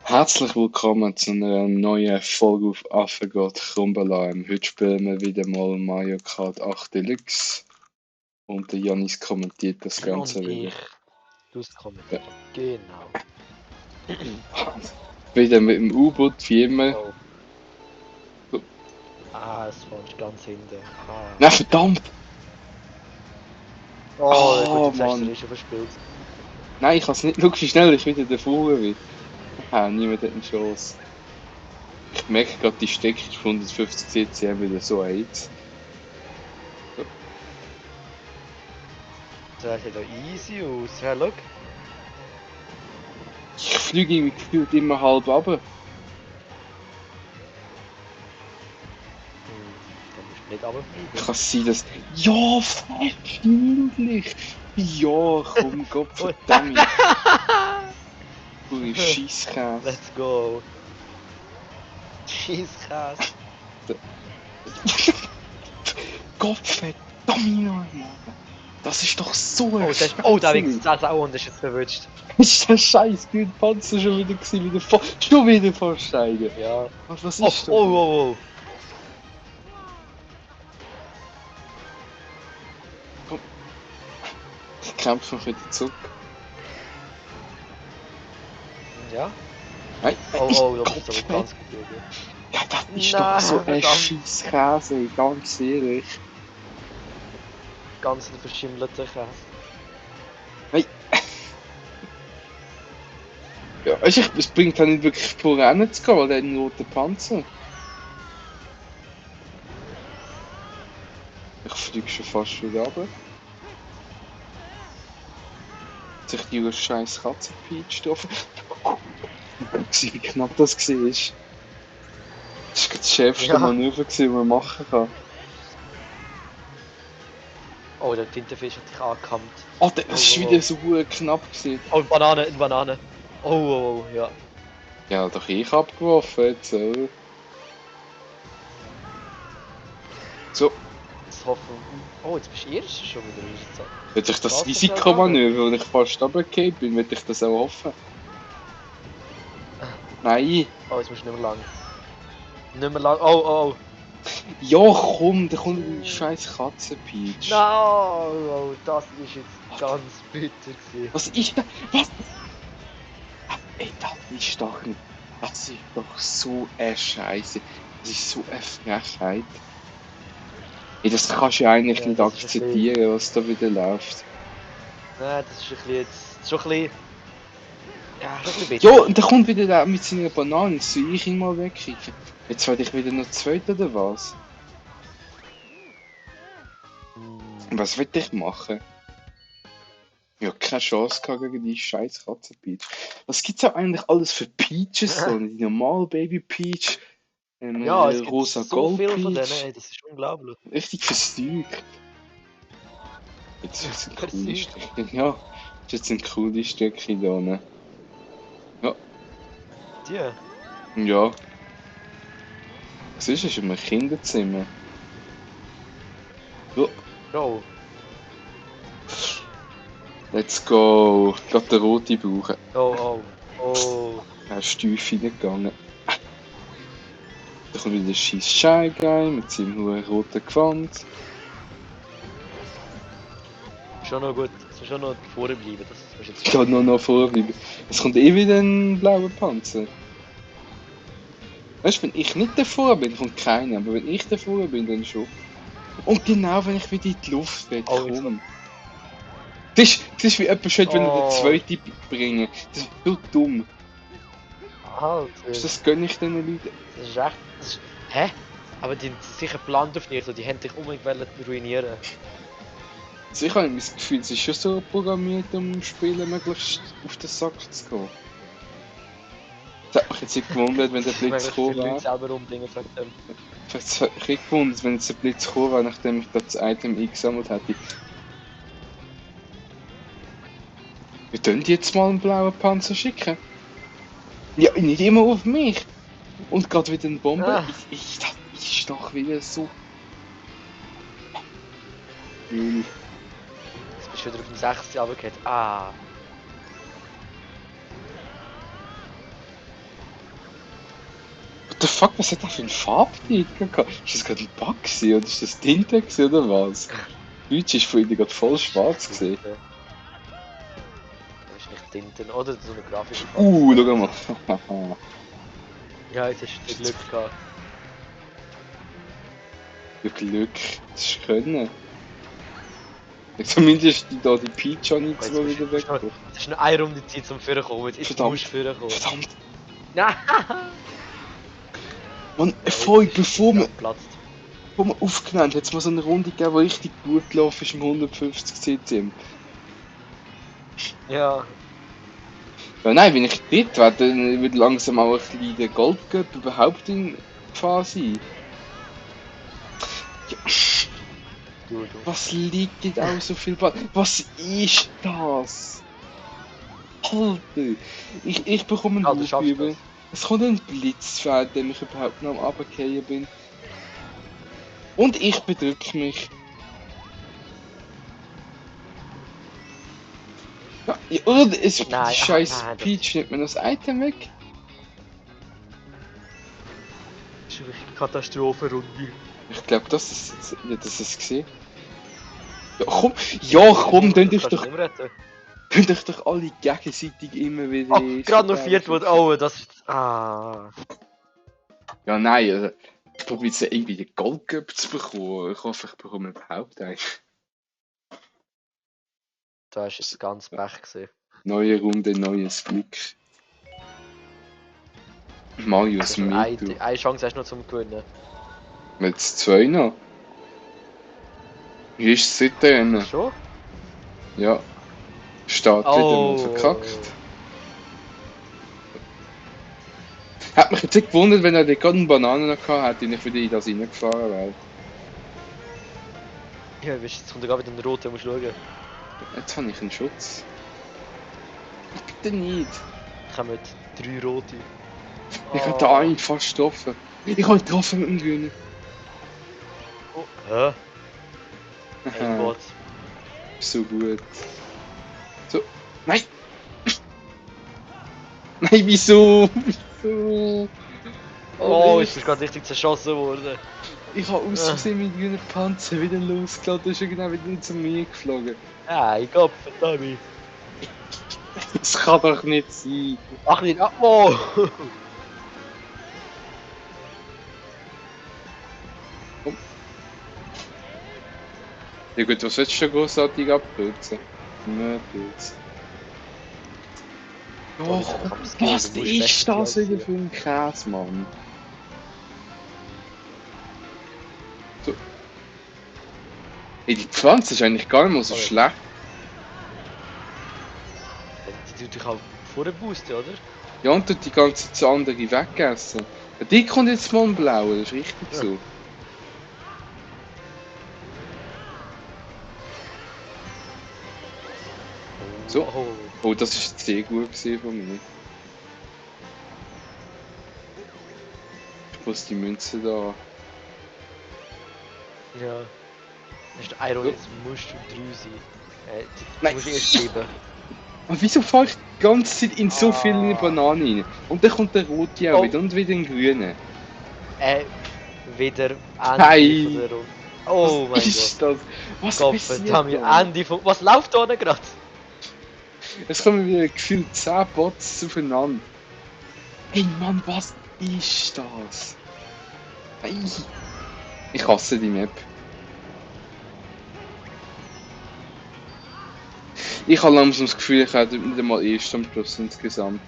Herzlich willkommen zu einer neuen Folge auf AffaGott Krumbelarm. Heute spielen wir wieder mal Mario Kart 8 Deluxe und der Janis kommentiert das Ganze Und wieder. ich tust kommentieren. Genau. Wieder mit dem U-Boot wie immer. Oh. Es fängst ganz hinten. Nein, verdammt! Gut, jetzt hast du Mann! es schon verspielt. Nein, ich kann es nicht. Schau, wie schnell ich wieder davor bin. Niemand hat eine Chance. Ich merke gerade, die Stecker von 150 cc haben wieder so AIDS. Das sieht doch easy aus. Ja, schau. Ich fliege irgendwie gefühlt immer halb runter. Dann musst du nicht runterfliegen. Kann es sein, dass... Ja, verständlich! Ja, komm, Gott verdammt! Du Scheisskäse! Let's go. Scheisskäse. Gott verdammt nochmal! Das ist doch so ein Da wenigstens das auch und ist jetzt verwünscht. Ist der scheiß grüne Panzer schon wieder gewesen, schon wieder vorsteigen? Ja. Was ist das? Oh. Komm. Ich kämpfe mich wieder zurück. Ja? Nein, Da bist du aber Gott, ganz gut. ja, das ist doch so ein Scheisskäse, ganz ehrlich. Ganz ein verschimmelter Käse. Nein. Ja, also es bringt halt nicht wirklich voran zu gehen, weil der hat einen roten Panzer. Ich fliege schon fast wieder runter. Sich die scheiß Katze peitscht offen. Wie knapp das war. Das war das schärfste Manöver, das man machen kann. Oh, der Tintenfisch hat dich angekammt. Oh, das war wieder so knapp gewesen. Oh, eine Banane. Oh, ja. Ja, doch ich abgeworfen jetzt, oder? So. Jetzt hoffen. Oh, jetzt bist du erst schon wieder rausgezogen. Hätte ich das Risikomanöver, wo ich fast runtergefallen bin, würde ich das auch hoffen. Nein. Oh, jetzt musst du nicht mehr lang. Nicht mehr lang. Oh. Ja, komm, da kommt die scheiß Katzenpeach. No, das ist jetzt ganz bitter gewesen. Was ist das? Was? Ey, das ist doch nicht. Das ist doch so eine Scheiße. Das ist so eine Frechheit. Ey, das kannst du ja eigentlich nicht akzeptieren, was da wieder läuft. Nein, das ist ein bisschen jetzt. Schon ein bisschen. Ja, schon ein bisschen bitter. Ja, und da kommt wieder der mit seiner Banane. Soll ich ihn mal wegkriegen? Jetzt werde ich wieder noch zweit oder was? Was will ich machen? Ja, keine Chance gegen die scheiß Katzenpeach. Was gibt's auch eigentlich alles für Peaches? So die normale Baby Peach, Ja, es gibt rosa so Gold viel Peach. von denen, ey, das ist unglaublich. Richtig verstückt. Jetzt sind coole Stückchen. Ja, jetzt sind coole Stückchen da. Ne? Ja. Die? Ja. Was ist das? Ein Kinderzimmer? Ja. Go. Let's go. Gerade den rote brauchen. Oh. Er ist tief reingegangen. Da kommt wieder der scheiß Shy Guy mit seinem hohen roten Gewand. Schon noch gut. Es muss schon noch vorne bleiben. Das muss jetzt Ich kann noch vorbleiben. Es kommt eh wieder ein blauer Panzer. Weißt du, wenn ich nicht davor bin, kommt keiner. Aber wenn ich davor bin, dann schon. Und genau, wenn ich wieder in die Luft will, komm. Das ist wie jemand schon wenn er den zweiten bringen. Das ist so dumm. Alter. Das gönne ich den Leuten. Das ist echt. Hä? Aber die sind sicher geplant auf dich, die haben dich unbedingt ruinieren. Also ich habe das Gefühl, es ist schon so programmiert, um Spielen möglichst auf den Sack zu gehen. Das hat mich jetzt nicht gewundert, wenn der Blitz gekommen wäre. Selber umbringen, sagt er. Es hat mich nicht gewundert, wenn jetzt der Blitz gekommen wäre, nachdem ich das Item eingesammelt hätte. Wir können jetzt mal einen blauen Panzer schicken. Ja, nicht immer auf mich. Und gerade wieder eine Bombe. Das ist doch wieder so. Jetzt bist du wieder auf dem 6. runtergefallen. What the fuck, was hat das für ein Farbtiger gehabt? Ist das gerade ein Bug gewesen, oder ist das Tinte gewesen, oder was? Deutsch ist von ihnen gerade voll schwarz gesehen. Das ist nicht Tinten, oder so eine Grafik. Schau mal. Ja, jetzt hast du Glück gehabt. Ja, Glück, das ist können. Zumindest da die Peach auch nicht so wieder weg. Es ist nur eine Runde Zeit zum Führen kommen, jetzt Verdammt. musst du Führen kommen. Verdammt! Nein! Mann, voll, bevor wir platzt. aufgenommen haben, hat es mal so eine Runde gegeben, die richtig gut gelaufen ist im 150 cm. Ja. Ja, nein, wenn ich dritt wäre, dann würde langsam auch ein bisschen der Goldcup überhaupt in Gefahr sein. Ja. Du. Was liegt denn auch so viel Ball? Was ist das? Alter! Ich bekomme einen Hufübel. Es kommt ein Blitz, während ich überhaupt noch am Runterfallen bin. Und ich bedrücke mich. Ja, oder es scheiß Peach nimmt mir das Item weg. Das ist eine richtige Katastrophenrunde. Ich glaube, das ist jetzt. Ja, das ist gesehen. Ja, komm, dann dich doch. Könnt euch doch alle gegenseitig immer wieder. Oh, gerade noch viert wird. Oh, das ist. Ah. Ja, nein, also, ich probiere jetzt irgendwie den Goldcup zu bekommen. Ich hoffe, ich bekomme überhaupt einen. Da ist jetzt ganz Pech gesehen. Neue Runde, neues Glück. Marius Mito. Eine Chance hast du noch zum Gewinnen. Jetzt zwei noch. Wie ist es seitdem? Schon? Ja. Steht wieder mal verkackt. Hat mich jetzt nicht gewundert, wenn er die ganzen Bananen noch gehabt hätte und ich wieder in das reingefahren wäre. Ja, jetzt kommt er wieder in den roten, musst schauen. Jetzt habe ich einen Schutz. Bitte nicht. Ich habe mit 3 rote. Ich habe da einen fast getroffen. Ich habe getroffen mit dem Grünen. Oh, hä? Hey Gott. So gut. So. Nein! Nein, wieso? Wieso? Oh, ist das gerade richtig zerschossen worden. Ich habe aus Versehen mit grünen Panzer wieder losgelassen, da ist er genau wieder zu mir geflogen. Ja, ich glaube, verdammt. Das kann doch nicht sein. Ach nicht, oh! Komm. Ja gut, was willst du großartig abkürzen? Pilze. Doch, was ist das wieder für ein Käse, Mann? So. Ey, die Pflanze ist eigentlich gar nicht mal so schlecht. Die tut dich auch vorher boosten, oder? Ja, und tut die ganze Zeit andere weggessen. Ja, die kommt jetzt mal ein Blau, das ist richtig so. So. Oh, das ist sehr gut gesehen von mir. Ich muss die Münze da. Ja. Das ist der Iron, jetzt musst du 3 sein. Du Nein. musst erst geben. Aber wieso fahre ich die ganze Zeit in so viele Bananen rein? Und dann kommt der rote auch wieder und wieder ein grüner. Wieder Ende von der Runde. Oh mein Gott. Was ist das? Was passiert da? Ende von... Was läuft da gerade? Es kommen wieder gefühlt 10 Bots aufeinander. Ey Mann, was ist das? Ey. Ich hasse die Map. Ich habe langsam das Gefühl, ich hätte nicht einmal erst am Schluss insgesamt.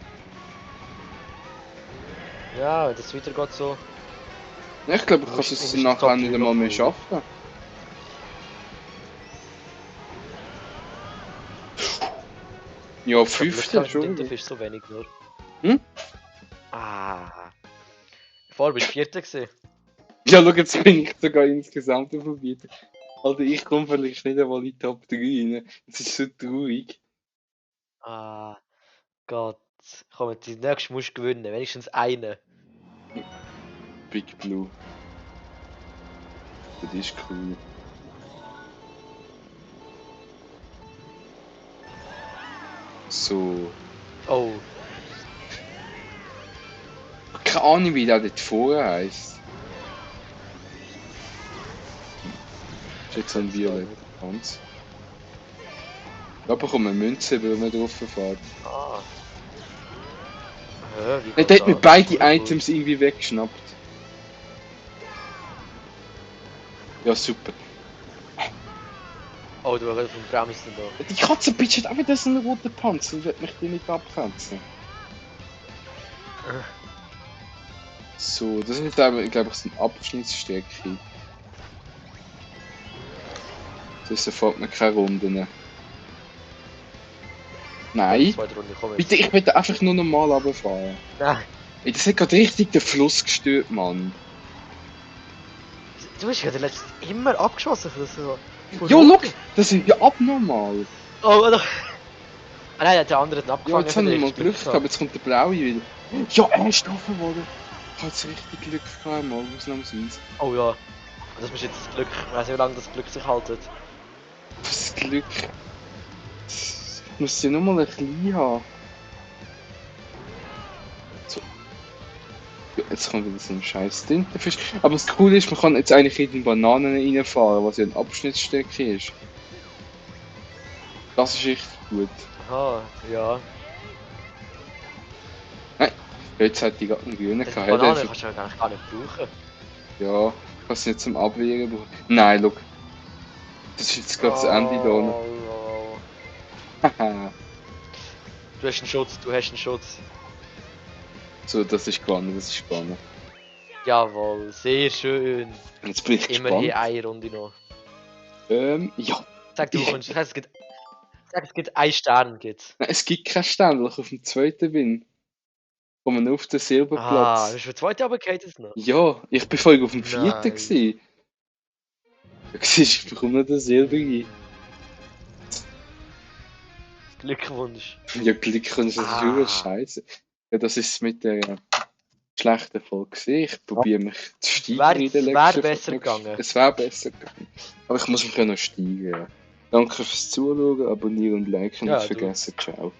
Ja, wenn das weitergeht so. Ich glaube, ich kann es nachher nicht einmal mehr schaffen. Ja, 5. schon. Du bist so wenig nur. Hm? Vorher bist du 4. gewesen. Ja, schau, jetzt bin ich sogar insgesamt vorbei. Alter, ich komme vielleicht nicht einmal in die Top 3 rein. Das ist so traurig. Gott. Komm, die nächste musst du gewinnen, wenigstens einen. Big Blue. Das ist cool. So. Oh. keine Ahnung, wie der dort vorne heisst. Das ist jetzt so ein violetter Panzer. Da bekommt man Münze, weil man drauf fährt. Ah. Wie Der geht hat mir das? beide Cool. Items irgendwie weggeschnappt. Ja, super. Oh, du hast vom Bremsen da. Die Katze bitcht auch wieder so einen roten Panzer und wird mich die nicht abkratzen. So, das ist glaube ich so ein Abschnittsstärke. Das erfahrt man keine Runden. Nein, Zweite Runde, komm bitte, jetzt. ich will einfach nur normal runterfahren. Nein. Ey, das hat gerade richtig den Fluss gestört, Mann. Du hast ja den letzten immer abgeschossen für das so. Jo, look, das ist ja abnormal. Oh, oder? Ah nein, der andere hat ihn Ja, abgefangen. jetzt haben wir für mal dich. Glück gehabt, jetzt kommt der Blaue wieder. Ja, er ist getroffen worden. Ich hab jetzt richtig Glück gehabt, mal ausnahmsweise. Oh ja. Das ist jetzt das Glück. Ich weiß nicht, wie lange das Glück sich haltet. Was Glück. Ich muss ja nur mal ein bisschen haben. So. Ja, jetzt kommt wieder so ein scheiß Tintenfisch. Aber das Coole ist, man kann jetzt eigentlich in die Bananen reinfahren, was ja ein Abschnittsstrecke ist. Das ist echt gut. Aha, ja. Jetzt hätte ich gerade einen grünen Die gehabt. Banane kannst du ja eigentlich gar nicht brauchen. Ja, ich kann es nicht zum Abwehren brauchen. Nein, look. Das ist jetzt gerade das Ende da. Oh. Haha. Du hast einen Schutz, du hast einen Schutz. So, das ist gewonnen, das ist gewonnen. Jawohl, sehr schön. Jetzt bin ich Immerhin gespannt. eine Runde noch. Ja. Sag du kommst, es gibt 1 Stern gibt's. Nein, es gibt keinen Stern, weil ich auf dem zweiten bin. Kommen auf den Ah, Silberplatz. bist du für zweite runtergefallen jetzt noch? Ja, ich bin vorhin auf dem vierten Nein. gewesen. Du siehst, ich bekomme noch den Silbergi. Glückwunsch. Ja, Glück und das ist Ah. schon scheiße. Ja, das ist mit der schlechten Folge gewesen. Ich probiere mich zu steigern in der Wär letzten besser Folge. gegangen. Es wäre besser gegangen. Aber ich muss mich ja noch steigern. Danke fürs Zuschauen, abonnieren und liken und Ja, nicht du. vergessen. Ciao.